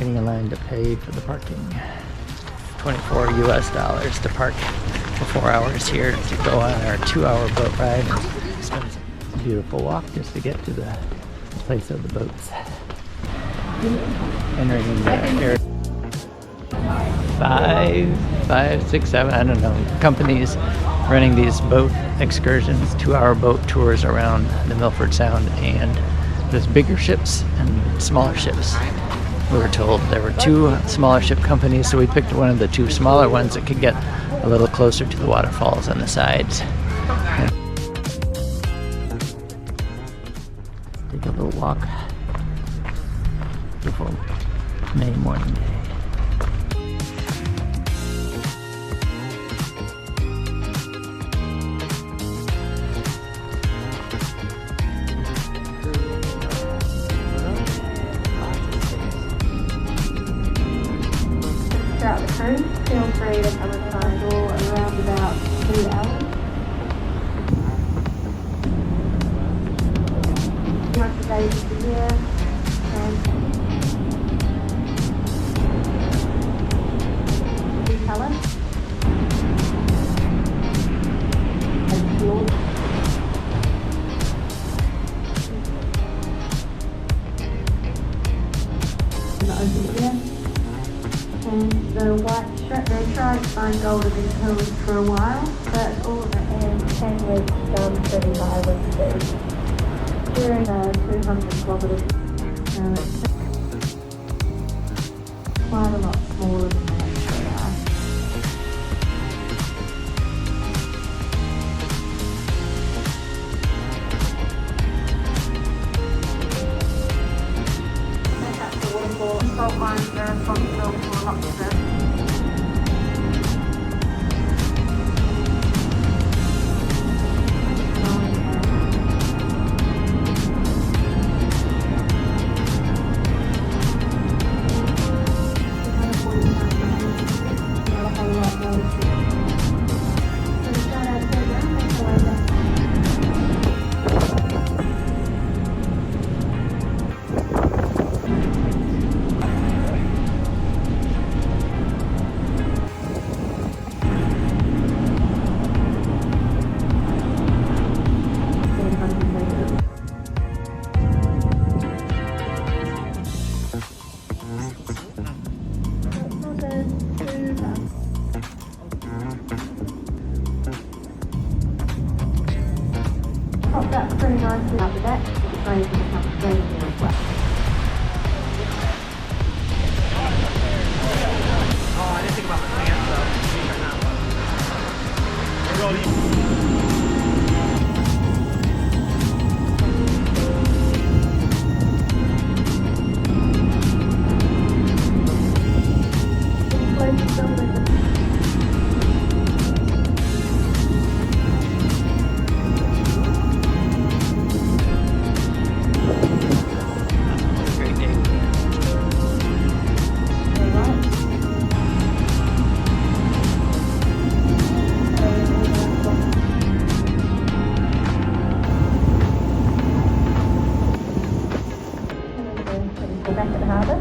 waiting in line to pay for the parking. $24 US to park for 4 hours here to go on our 2-hour boat ride. It's been a beautiful walk just to get to the place of the boats. Entering the area. 5, 6, 7, I don't know, companies running these boat excursions, 2-hour boat tours around the Milford Sound, and there's bigger ships and smaller ships. We were told there were 2 smaller ship companies, so we picked one of the 2 smaller ones that could get a little closer to the waterfalls on the sides. And take a little walk. Beautiful May morning day. Throughout the cruise, feel free to come and find all around about 2 hours. Once a day of the year, and colour and fuel. In the open air. And the white strip, they tried to find gold in these hills for a while, but all of the air 10 weeks done pretty high wind speed. During 200 kilometres, it's quite a lot smaller than that. That's the waterfall. Salt mines are responsible for lots of it. Popped up pretty nicely out the deck. It's going to become very as well. Oh, I didn't think about the pants Back at the harbour.